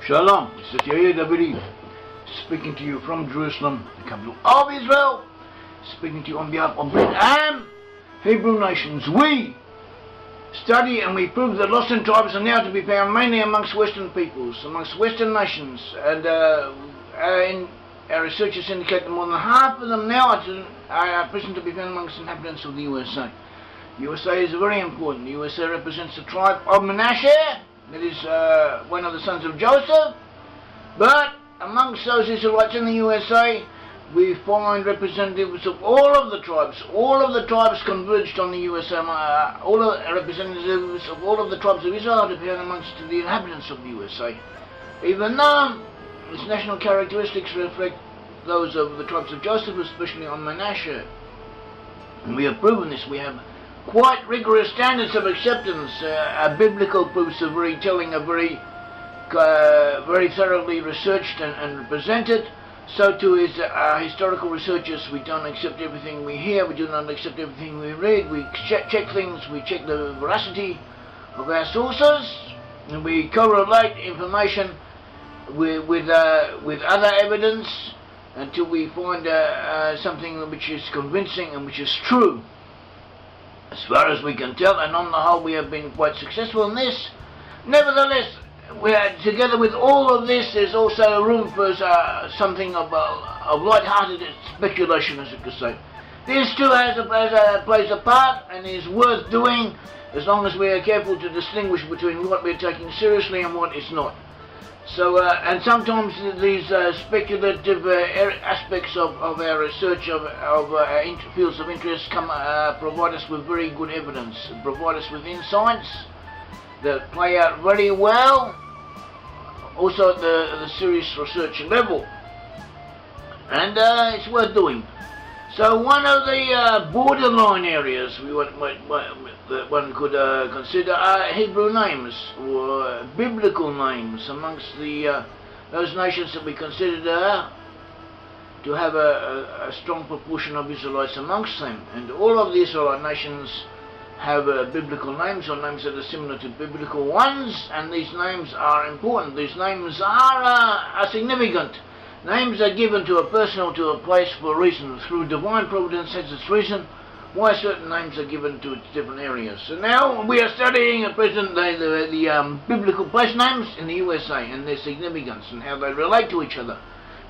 Shalom, this is Yair Davidiy, speaking to you from Jerusalem, the capital of Israel, speaking to you on behalf of Brit-Am, Hebrew nations. We study and we prove that lost in tribes are now to be found mainly amongst Western peoples, amongst Western nations, and our researchers indicate that more than half of them now are present to be found amongst inhabitants of the USA. USA is very important. The USA represents the tribe of Manasseh. That is one of the sons of Joseph. But amongst those Israelites in the USA, we find representatives of all of the tribes. All of the tribes converged on the USA. All of the representatives of all of the tribes of Israel are to be found amongst the inhabitants of the USA. Even though its national characteristics reflect those of the tribes of Joseph, especially on Manasseh. And we have proven this. We have quite rigorous standards of acceptance. Biblical proofs are very telling, are very thoroughly researched and presented. So too is historical researchers. We don't accept everything we hear, we do not accept everything we read. We check things, we check the veracity of our sources, and we correlate information with other evidence until we find something which is convincing and which is true, as far as we can tell. And on the whole, we have been quite successful in this. Nevertheless, together with all of this, there's also room for something of light-hearted speculation, as you could say. This too plays a part and is worth doing, as long as we are careful to distinguish between what we're taking seriously and what is not. So, and sometimes these speculative aspects of our research, of our fields of interest, provide us with very good evidence, provide us with insights that play out very well, also at the serious research level, and it's worth doing. So one of the borderline areas that one could consider are Hebrew names, or biblical names, amongst those nations that we consider to have a strong proportion of Israelites amongst them. And all of the Israelite nations have biblical names, or names that are similar to biblical ones, and these names are important. These names are significant. Names are given to a person or to a place for a reason. Through divine providence has its reason why certain names are given to different areas. So now we are studying at present the biblical place names in the USA and their significance and how they relate to each other.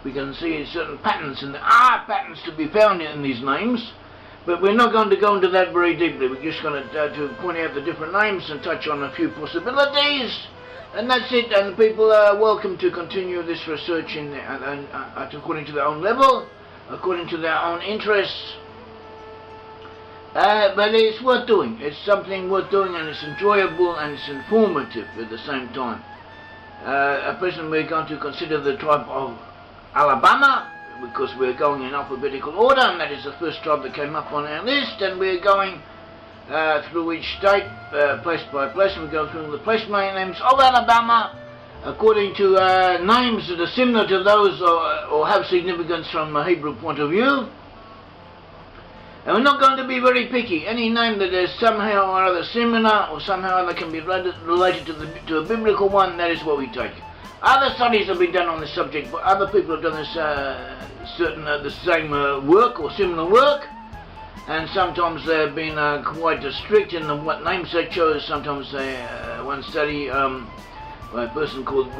We can see certain patterns, and there are patterns to be found in these names. But we're not going to go into that very deeply. We're just going to point out the different names and touch on a few possibilities. And that's it. And people are welcome to continue this research according to their own level, according to their own interests. But it's worth doing. It's something worth doing, and it's enjoyable and it's informative at the same time. At present we're going to consider the tribe of Alabama, because we're going in alphabetical order, and that is the first tribe that came up on our list, and we're going through each state, place by place, and we're going through the place names of Alabama, according to names that are similar to those or have significance from a Hebrew point of view. And we're not going to be very picky. Any name that is somehow or other similar, or somehow or other can be related to a biblical one, that is what we take. Other studies have been done on this subject, but other people have done this the same work or similar work, and sometimes they've been quite strict in what names they chose. Sometimes one study by a person called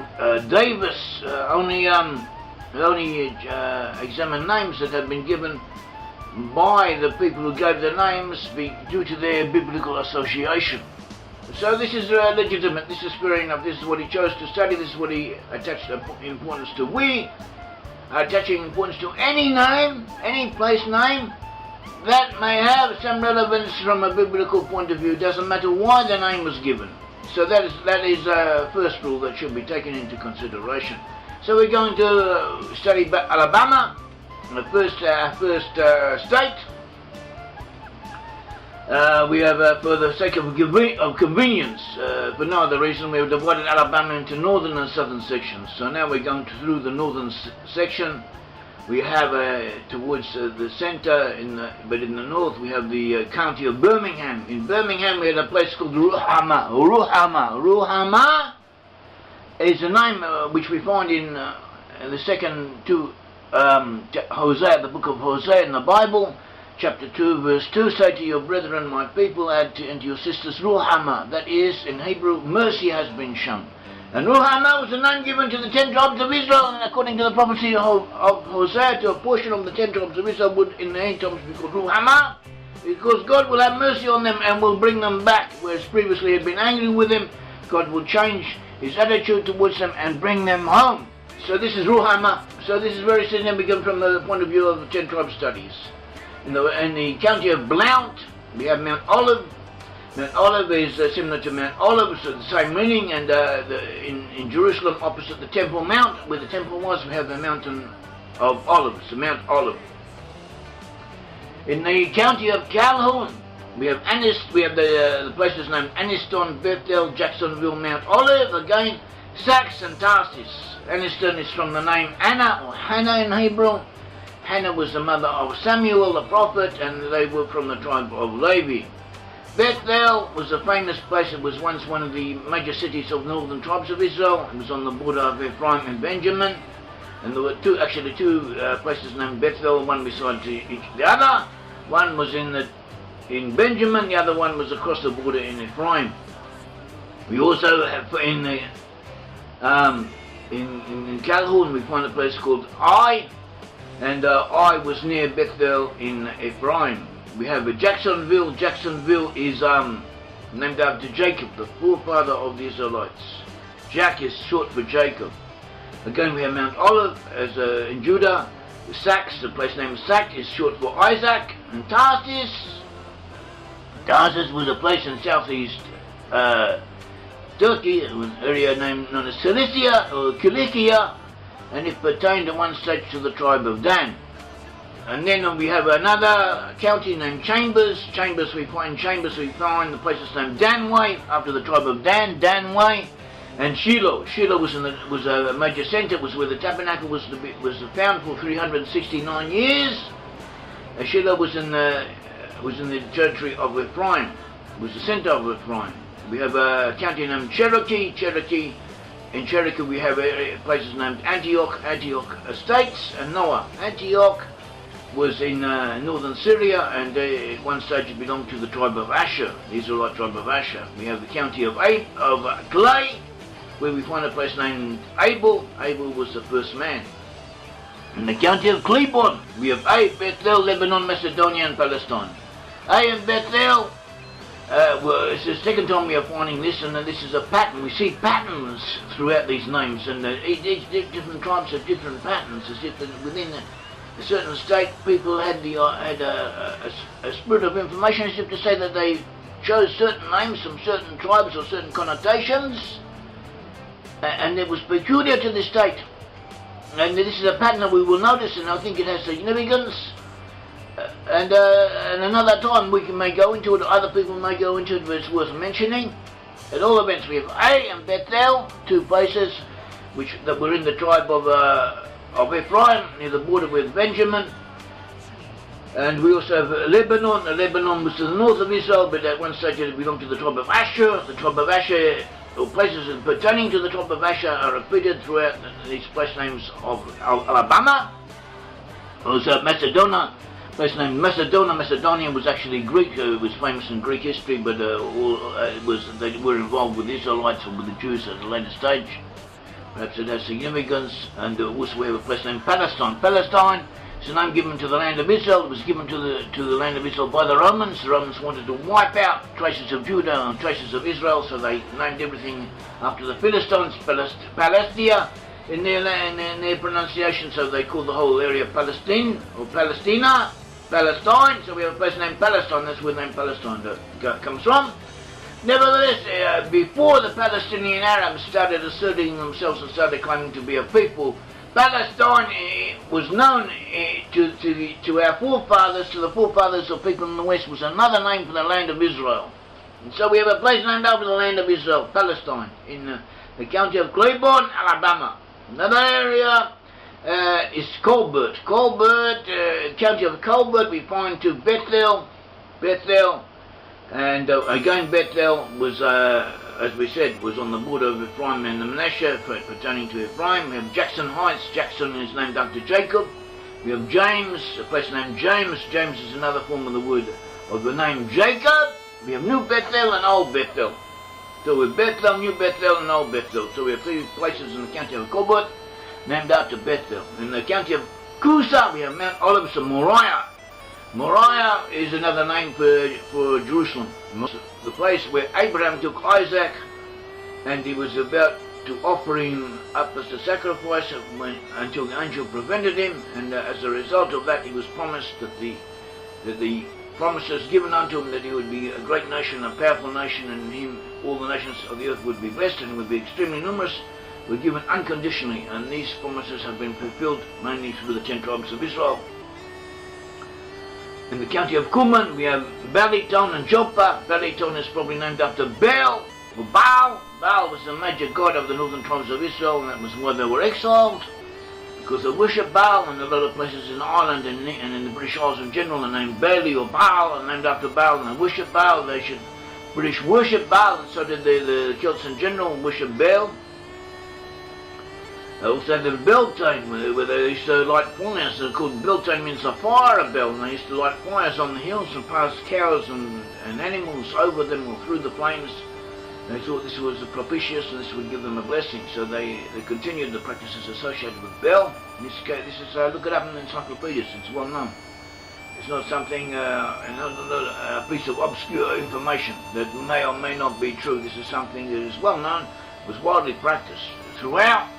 Davis only examined names that had been given by the people who gave the names due to their biblical association. So this is legitimate, this is fair enough, this is what he chose to study, this is what he attached importance to. We are attaching importance to any name, any place name that may have some relevance from a biblical point of view. Doesn't matter why the name was given. So that is first rule that should be taken into consideration. So we're going to study Alabama, the first state. We have, for the sake of convenience, for no other reason, we have divided Alabama into northern and southern sections. So now we're going through the northern section. We have towards the center, but in the north we have the county of Birmingham. In Birmingham we had a place called Ruhama is a name which we find in the second to Hosea, the book of Hosea in the Bible, chapter 2, verse 2. Say to your brethren, my people, and to your sisters, Ruhama. That is, in Hebrew, mercy has been shown. And Ruhama was the name given to the 10 tribes of Israel, and according to the prophecy of Hosea, to a portion of the 10 tribes of Israel would in the end times be called Ruhama, because God will have mercy on them and will bring them back, whereas previously he had been angry with them. God will change his attitude towards them and bring them home. So this is Ruhama. So this is very significant from the point of view of the 10 tribe studies. In the county of Blount, we have Mount Olive. Mount Olive is similar to Mount Olive, so the same meaning, and in Jerusalem, opposite the Temple Mount, where the temple was, we have the mountain of Olives, the Mount Olive. In the county of Calhoun, we have the places named Aniston, Bethel, Jacksonville, Mount Olive, again, Sax and Tarsus. Aniston is from the name Anna, or Hannah in Hebrew. Hannah was the mother of Samuel, the prophet, and they were from the tribe of Levi. Bethel was a famous place. It was once one of the major cities of northern tribes of Israel. It was on the border of Ephraim and Benjamin. And there were two places named Bethel, one beside the other. One was in Benjamin, the other one was across the border in Ephraim. We also have in Calhoun we find a place called Ai, and Ai was near Bethel in Ephraim. We have Jacksonville. Jacksonville is named after Jacob, the forefather of the Israelites. Jack is short for Jacob. Again, we have Mount Olive as in Judah. Sax, the place named Sax, is short for Isaac. And Tarsus was a place in southeast Turkey, an area known as Cilicia or Cilicia, and it pertained at one stage to the tribe of Dan. And then we have another county named Chambers. We find the places named Danway, after the tribe of Dan, Danway. And Shiloh. Shiloh was a major center. It was where the tabernacle was found for 369 years. Shiloh was in the territory of Ephraim. It was the center of Ephraim. We have a county named Cherokee. In Cherokee we have places named Antioch Estates, and Noah. Antioch was in northern Syria, and at one stage it belonged to the tribe of Asher, the Israelite tribe of Asher. We have the county of Clay, where we find a place named Abel. Abel was the first man. In the county of Cleveland, we have Bethel, Lebanon, Macedonia, and Palestine. And Bethel, it's the second time we are finding this, and this is a pattern. We see patterns throughout these names, and each different tribes have different patterns, as if within a certain state people had a spirit of information, as if to say that they chose certain names from certain tribes or certain connotations, and it was peculiar to the state. And this is a pattern that we will notice, and I think it has significance. And another time we may go into it, or other people may go into it, but it's worth mentioning. At all events, we have A and Bethel, two places that were in the tribe of Ephraim, near the border with Benjamin. And we also have Lebanon. Lebanon was to the north of Israel, but at one stage it belonged to the tribe of Asher. The tribe of Asher, or places pertaining to the tribe of Asher, are repeated throughout these place names of Alabama. Also Macedonia, place named Macedonia was actually Greek. It was famous in Greek history, but they were involved with the Israelites or with the Jews at a later stage. Perhaps it has significance. And also we have a place named Palestine. Palestine is a name given to the land of Israel. It was given to the land of Israel by the Romans. The Romans wanted to wipe out traces of Judah and traces of Israel, so they named everything after the Philistines, Palestia in their pronunciation, so they called the whole area Palestine or Palestina, Palestine. So we have a place named Palestine. That's where the name Palestine comes from. Nevertheless, before the Palestinian Arabs started asserting themselves and started claiming to be a people, Palestine was known to our forefathers, to the forefathers of people in the West, was another name for the land of Israel. And so we have a place named after the land of Israel, Palestine, in the county of Cleveland, Alabama. Another area is Colbert. County of Colbert, we find to Bethel, and again Bethel was as we said, was on the border of Ephraim and Manasseh, pertaining to Ephraim. We have Jackson Heights. Jackson is named after Jacob. We have James, a place named James. James is another form of the name Jacob. We have New Bethel and Old Bethel. So we have Bethel, New Bethel, and Old Bethel. So we have 3 places in the county of Rehoboth named after Bethel. In the county of Cusa, we have Mount Olives and Moriah. Moriah is another name for Jerusalem. The place where Abraham took Isaac, and he was about to offer him up as a sacrifice until the angel prevented him, and as a result of that he was promised that the promises given unto him that he would be a great nation, a powerful nation, and in him all the nations of the earth would be blessed and would be extremely numerous, were given unconditionally, and these promises have been fulfilled mainly through the 10 tribes of Israel. In the county of Cuman, we have Baliton and Joppa. Baliton is probably named after Baal, or Baal. Baal was the major god of the northern tribes of Israel, and that was why they were exiled, because they worship Baal, and a lot of places in Ireland and in the British Isles in general are named Bailey or Baal, are named after Baal, and they worship Baal. British worship Baal, and so did the Celts in general worship Baal. Also the Beltane, where they used to light fires. They're called Beltane, means a fire bell, and they used to light fires on the hills and pass cows and animals over them or through the flames. They thought this was propitious and this would give them a blessing, so they continued the practices associated with Bel. In this case, look it up in the encyclopedias, it's well known. It's not something, a piece of obscure information that may or may not be true. This is something that is well known, was widely practiced throughout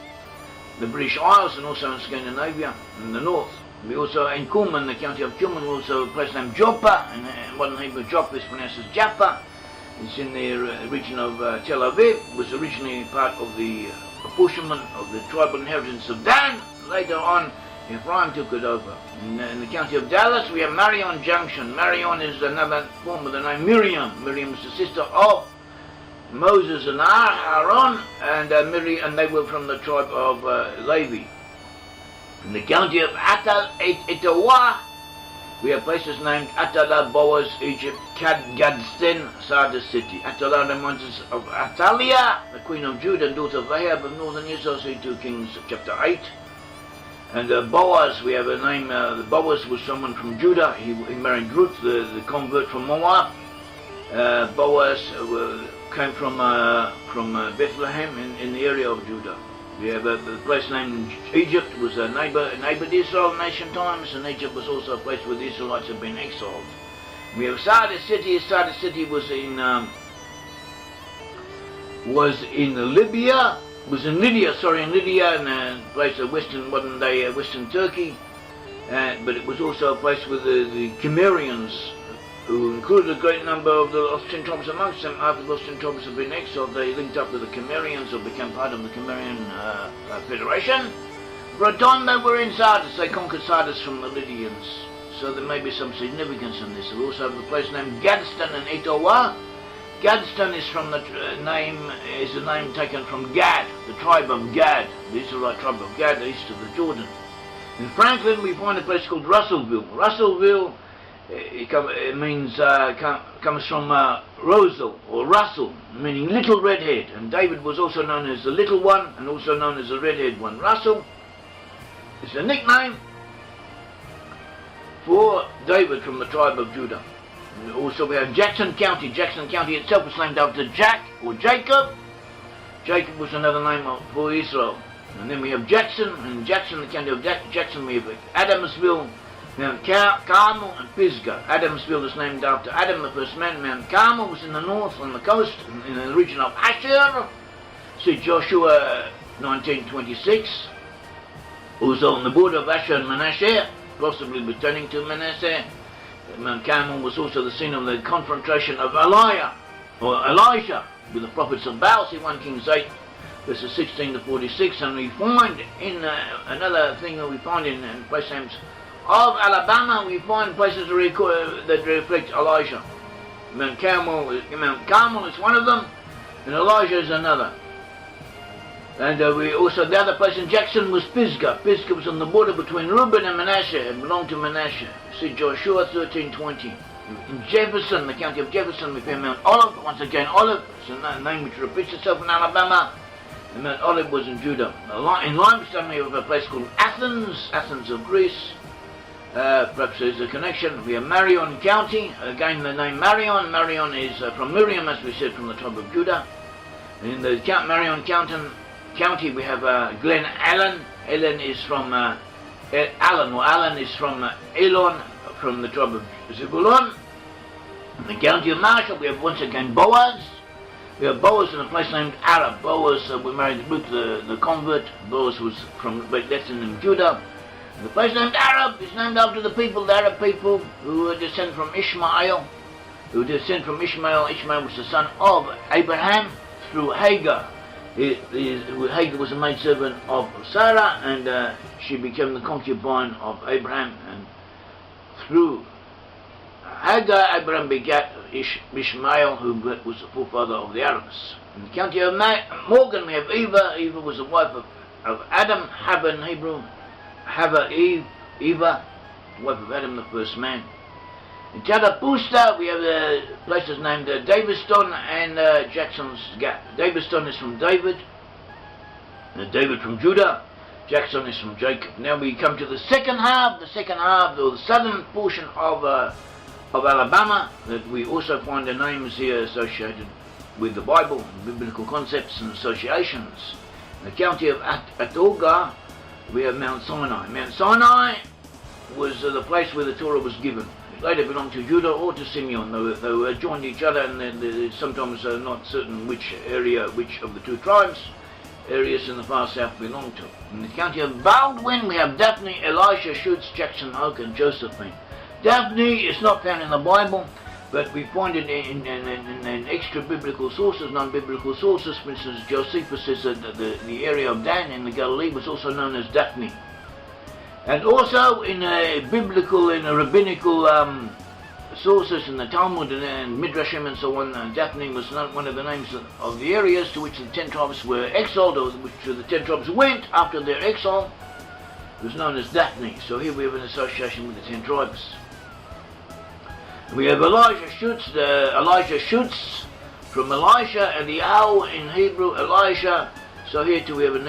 the British Isles and also in Scandinavia in the north. We also, in Cuman, the county of Cuman, we also a place named Joppa, and modern Hebrew Joppa is pronounced as Jaffa. It's in the region of Tel Aviv. It was originally part of the apportionment of the tribal inheritance of Dan. Later on, Ephraim took it over. In the county of Dallas, we have Marion Junction. Marion is another form of the name Miriam. Miriam is the sister of Moses and Aaron, and they were from the tribe of Levi. In the county of Etawa, we have places named Atala, Boaz, Egypt, Gadsden, Sardis city. Atala reminds us of Atalia, the queen of Judah and daughter of Ahab of northern Israel, see 2 Kings chapter 8. And Boaz, we have a name, Boaz was someone from Judah. He married Ruth, the convert from Moab. Boaz came from Bethlehem in the area of Judah. We have a place named Egypt, was a neighbor to Israel in ancient times, and Egypt was also a place where the Israelites had been exiled. We have Sardis city. Sardis city was in Lydia, in a place of modern day Western Turkey, but it was also a place where the Cimmerians, who included a great number of the lost 10 tribes amongst them. After the lost 10 tribes had been exiled, they linked up with the Cimmerians or became part of the Cimmerian Federation. For a time they were in Sardis. They conquered Sardis from the Lydians. So there may be some significance in this. We also have a place named Gadsden in Etawa. Gadsden is from the a name taken from Gad, the tribe of Gad, the Israelite tribe of Gad, east of the Jordan. In Franklin we find a place called Russellville. Russellville comes from Rosal or Russell, meaning little redhead, and David was also known as the little one and also known as the redhead one. Russell is a nickname for David from the tribe of Judah. And also we have Jackson County. Jackson County itself was named after Jack or Jacob. Jacob was another name for Israel. And then we have Jackson, and Jackson, the county of Jackson, we have Adamsville, Mount Carmel and Pisgah. Adamsville is named after Adam, the first man. Mount Carmel was in the north on the coast, in the region of Asher. See Joshua 19:26. Also on the border of Asher and Manasseh, possibly returning to Manasseh. Mount Carmel was also the scene of the confrontation of Elijah with the prophets of Baal. See 1 Kings 8, verses 16 to 46. And we find in another thing that we find in place names of Alabama, we find places that reflect Elijah. Mount Carmel is one of them, and Elijah is another. And the other place in Jackson was Pisgah. Pisgah was on the border between Reuben and Manasseh. It belonged to Manasseh. See Joshua 13:20. In Jefferson, the county of Jefferson, we found Mount Olive. Once again, Olive is a name which repeats itself in Alabama. And Mount Olive was in Judah. In limestone, we have a place called Athens, Athens of Greece. Perhaps there's a connection. We have Marion County. Again, the name Marion. Marion is from Miriam, as we said, from the tribe of Judah. And in the Marion County, we have Glen Allen. Allen is from Allen is from Elon, from the tribe of Zebulun. In the county of Marshall, we have once again Boaz. We have Boaz in a place named Arab. Boaz, we married Ruth, the convert. Boaz was from, but that's in Judah. The place named Arab is named after the Arab people who descend from Ishmael. Ishmael was the son of Abraham through Hagar. Hagar was a maidservant of Sarah, and she became the concubine of Abraham. And through Hagar, Abraham begat Ishmael, who was the forefather of the Arabs. In the county of Morgan, we have Eva. Eva was the wife of Adam, Hava in Hebrew. Eva, wife of Adam, the first man. In Tallapoosa, we have places named Daviston and Jackson's Gap. Daviston is from David, David from Judah. Jackson is from Jacob. Now we come to the second half, or the southern portion of Alabama, that we also find the names here associated with the Bible, biblical concepts and associations. In the county of Atoga, we have Mount Sinai. Mount Sinai was the place where the Torah was given. It later belonged to Judah or to Simeon. They were joined each other, and they're sometimes not certain which of the two tribes areas in the far south belong to. In the county of Baldwin, we have Daphne, Elisha, Schutz, Jackson, Oak, and Josephine. Daphne is not found in the Bible, but we find it in extra biblical sources, non-biblical sources. For instance, Josephus says that the area of Dan in the Galilee was also known as Daphne. And also in rabbinical sources in the Talmud and Midrashim and so on, Daphne was not one of the names of the areas to which the 10 tribes were exiled, or which the 10 tribes went after their exile. It was known as Daphne. So here we have an association with the 10 tribes. We have Elijah Schutz from Elisha, and the Al in Hebrew, Elisha. So here too we have a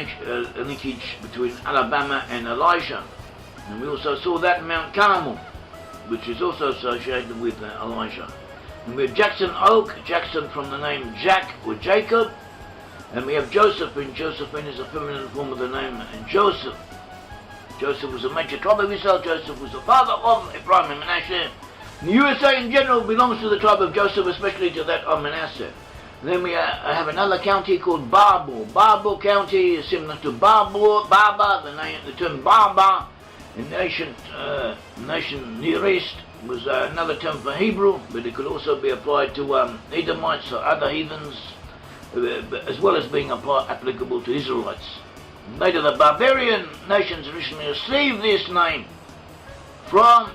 linkage between Alabama and Elisha. And we also saw that in Mount Carmel, which is also associated with Elijah. And we have Jackson Oak, Jackson from the name Jack or Jacob. And we have Josephine. Josephine is a feminine form of the name Joseph. Joseph was a major tribe of Israel. Joseph was the father of Ephraim and Manasseh. The USA in general belongs to the tribe of Joseph, especially to that of Manasseh. And then we have another county called Babel. Babel County is similar to Baba, the term Baba in the nation Near East was another term for Hebrew, but it could also be applied to Edomites or other heathens, as well as being applicable to Israelites. Later, the barbarian nations originally received this name from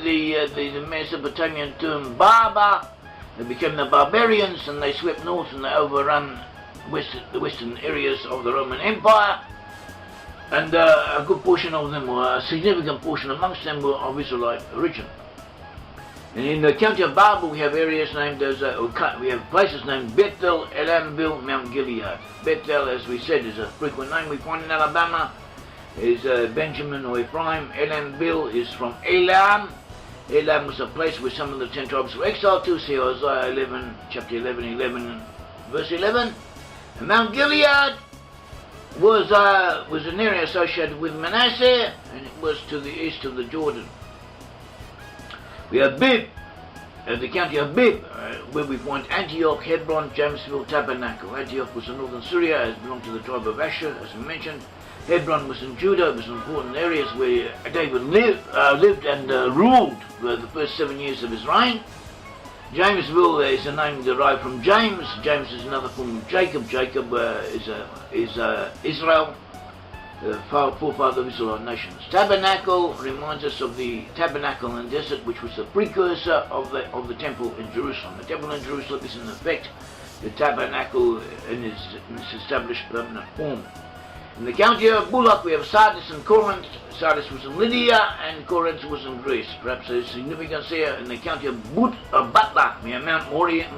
the Mesopotamian term Baba. They became the barbarians, and they swept north and they overrun the western areas of the Roman Empire. And a good portion of them, or a significant portion amongst them, were of Israelite origin. And in the county of Babel, we have areas named as, we have places named Bethel, Elamville, Mount Gilead. Bethel, as we said, is a frequent name we find in Alabama. Is Benjamin or Ephraim. Elamville is from Elam. Elam was a place where some of the 10 tribes were exiled to. See Isaiah 11, chapter 11, verse 11. And Mount Gilead was an area associated with Manasseh, and it was to the east of the Jordan. We have Bib, the county of Bib, where we find Antioch, Hebron, Jamesville, Tabernacle. Antioch was in northern Syria, it belonged to the tribe of Asher, as we mentioned. Hebron was in Judah. It was important areas where David lived and ruled for the first 7 years of his reign. Jamesville is a name derived from James. James is another form of Jacob. Jacob is Israel, the forefather of Israelite nations. Tabernacle reminds us of the tabernacle in the desert, which was the precursor of the temple in Jerusalem. The temple in Jerusalem is in effect the tabernacle in its established permanent form. In the county of Bullock we have Sardis and Corinth. Sardis was in Lydia and Corinth was in Greece. Perhaps there's significance here. In the county of Butler we have Mount Moriah,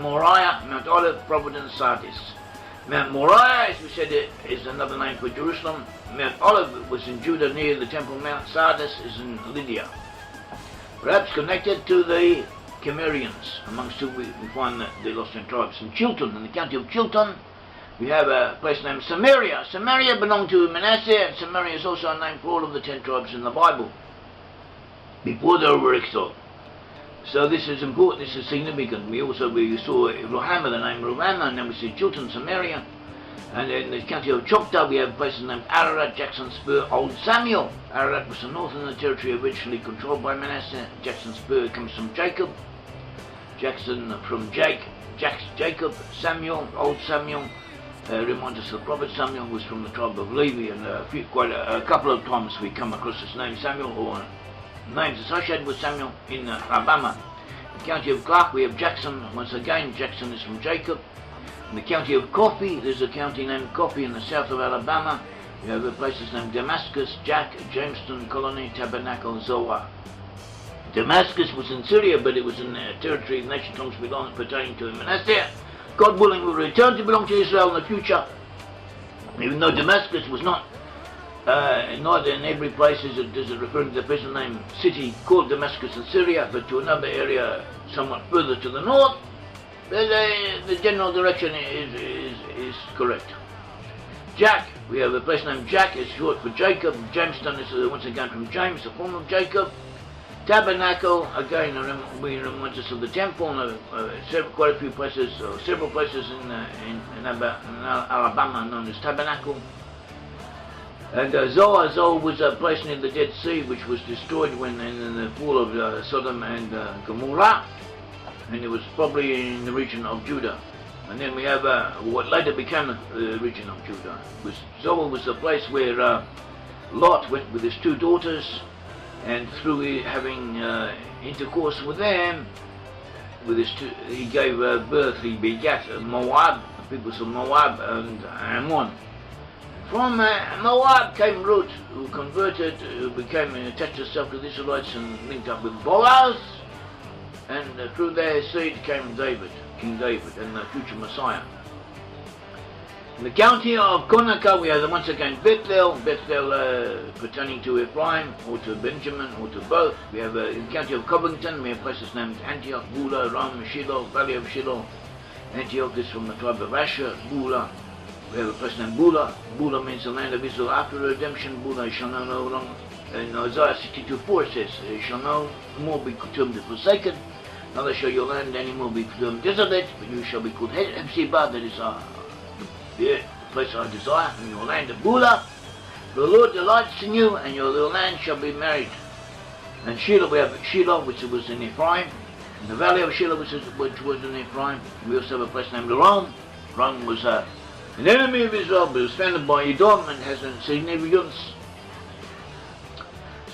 Mount Olive, Providence, Sardis. Mount Moriah, as we said, is another name for Jerusalem. Mount Olive was in Judah near the Temple Mount. Sardis is in Lydia. Perhaps connected to the Cimmerians, amongst whom we find the lost ten tribes. In Chilton, in the county of Chilton, we have a place named Samaria. Samaria belonged to Manasseh, and Samaria is also a name for all of the 10 tribes in the Bible, before they were exiled. So this is important, this is significant. We saw Ruhamah, the name Ruhamah, and then we see Chilton, Samaria. And in the county of Choctaw we have places named Ararat, Jackson Spur, Old Samuel. Ararat was the north of the territory eventually controlled by Manasseh. Jackson Spur comes from Jacob. Jackson from Jacob, Samuel, Old Samuel. Reminds us of the prophet Samuel was from the tribe of Levi, and quite a couple of times we come across this name Samuel, or names associated with Samuel in Alabama. In the county of Clark we have Jackson. Once again, Jackson is from Jacob. In the county of Coffee, there's a county named Coffee in the south of Alabama. We have places named Damascus, Jack, Jamestown, Colony, Tabernacle, Zoar. Damascus was in Syria, but it was in the territory of nation tongues pertaining to Manasseh. God willing, will return to belong to Israel in the future. Even though Damascus was not neither in every place is it referring to the present name city called Damascus in Syria, but to another area somewhat further to the north. The general direction is correct. Jack, we have a place named Jack, is short for Jacob. Jamestown is once again from James, the form of Jacob. Tabernacle, again, reminds us of the temple. Quite a few places, several places in Alabama known as Tabernacle. And Zoar was a place near the Dead Sea which was destroyed when in the fall of Sodom and Gomorrah, and it was probably in the region of Judah. And then we have what later became the region of Judah. Zoar was the place where Lot went with his 2 daughters, and through having intercourse with them, he gave birth, he begat Moab, the peoples of Moab and Ammon. From Moab came Ruth, who converted, who attached herself to the Israelites and linked up with Boaz, and through their seed came David, King David, and the future Messiah. In the county of Conaca we have once again Bethel pertaining to Ephraim, or to Benjamin, or to both. We have in the county of Covington we have places named Antioch, Bula, Rome, Shiloh, Valley of Shiloh. Antioch is from the tribe of Asher. Bula, we have a place named Bula. Bula means the land of Israel after redemption. Bula shall no longer, in Isaiah 62:4 it says, shall no more be termed forsaken, neither shall your land any more be termed desolate, but you shall be called Hephzibah, that is the place I desire, in your land of Bula. The Lord delights in you, and your little land shall be married. And Shiloh, we have Shiloh, which was in Ephraim. In the valley of Shiloh, which was in Ephraim. We also have a place named Rome. Rome was an enemy of Israel, but it was founded by Edom and has a significance.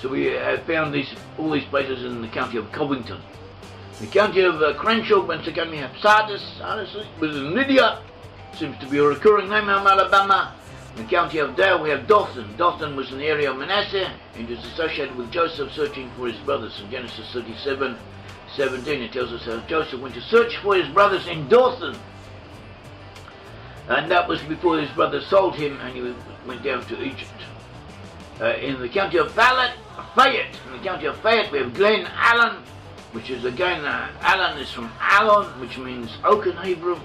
So we have found all these places in the county of Covington. The county of Crenshaw, once again we have Sardis. Sardis was in Lydia. Seems to be a recurring name in Alabama. In the county of Dale we have Dothan. Dothan was in the area of Manasseh, and is associated with Joseph searching for his brothers. In Genesis 37:17 it tells us how Joseph went to search for his brothers in Dothan. And that was before his brothers sold him and he went down to Egypt. In the county of Fayette, in the county of Fayette we have Glen Allen, which is again, Allen is from Alon, which means oak in Hebrew.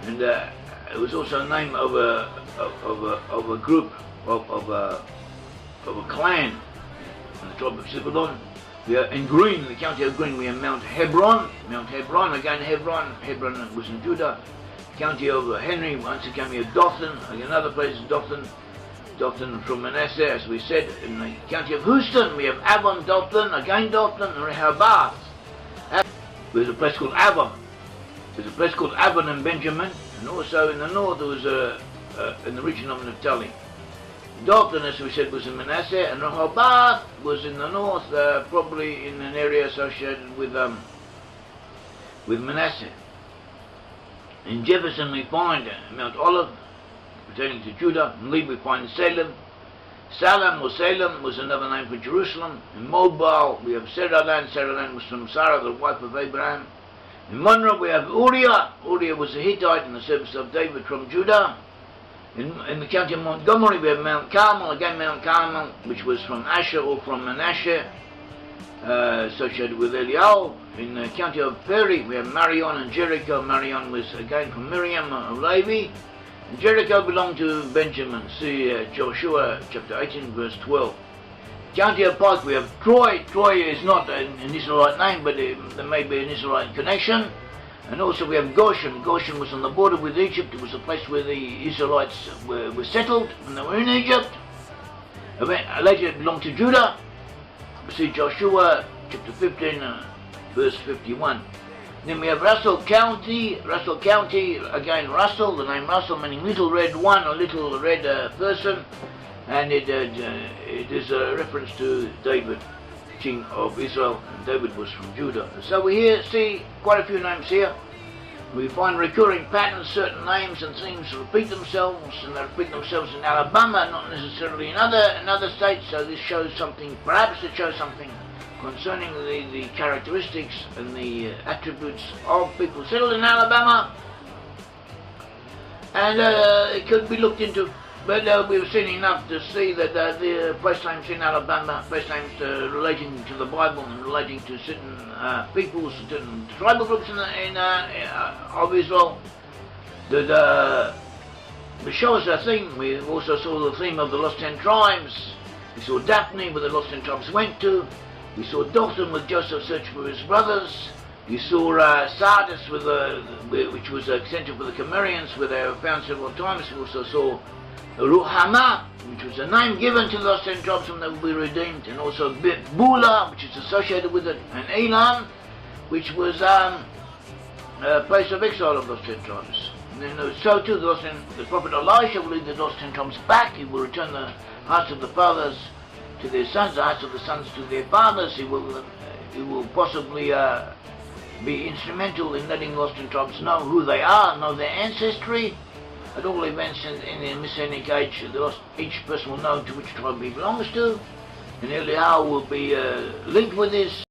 And it was also a name of a group, of a clan in the tribe of Zebulun. We are in Green, in the county of Green, we have Mount Hebron. Mount Hebron, again Hebron. Hebron was in Judah. County of Henry, once again we have Dothan. Another place is Dothan. Dothan from Manasseh, as we said. In the county of Houston, we have Avon, Dothan, again Dothan, and Rehoboth. There's a place called Avon. There's a place called Avon and Benjamin, and also in the north there was in the region of Naphtali. Dothan, as we said, was in Manasseh, and Rehoboth was in the north, probably in an area associated with Manasseh. In Jefferson we find Mount Olive, pertaining to Judah. In Levi we find Salem. Salem or Salem was another name for Jerusalem. In Mobile we have Saraland. Saraland was from Sarah, the wife of Abraham. In Monroe we have Uriah. Uriah was a Hittite in the service of David from Judah. In the county of Montgomery we have Mount Carmel, again Mount Carmel, which was from Asher or from Manasseh, associated with Eliel. In the county of Perry we have Marion and Jericho. Marion was again from Miriam of Levi. And Jericho belonged to Benjamin. See Joshua chapter 18 verse 12. County of Pike we have Troy. Troy is not an Israelite name, but there may be an Israelite connection. And also we have Goshen. Goshen was on the border with Egypt. It was a place where the Israelites were settled when they were in Egypt. Later it belonged to Judah. See Joshua chapter 15 verse 51. Then we have Russell County. Russell County, again Russell, the name Russell meaning little red one or little red person. And it is a reference to David, king of Israel, and David was from Judah. So we see quite a few names here. We find recurring patterns, certain names and things repeat themselves, and they repeat themselves in Alabama, not necessarily in other states. So this shows something, perhaps it shows something concerning the characteristics and the attributes of people settled in Alabama. And it could be looked into. But we've seen enough to see that the place names in Alabama, place names relating to the Bible and relating to certain peoples, certain tribal groups of Israel, that show us a theme. We also saw the theme of the lost 10 tribes. We saw Daphne, where the lost 10 tribes went to. We saw Dothan with Joseph searching for his brothers. You saw Sardis, which was a center for the Cimmerians, where they were found several times. We also saw Ruhama, which was a name given to the lost 10 tribes when they will be redeemed, and also Bula, which is associated with it, and Elam, which was a place of exile of lost 10 tribes. And then so too the prophet Elisha will lead the lost 10 tribes back. He will return the hearts of the fathers to their sons, the hearts of the sons to their fathers. He will possibly be instrumental in letting lost 10 tribes know who they are, know their ancestry. At all events in the Messianic age, each person will know to which tribe he belongs to, and Eliyahu will be linked with this.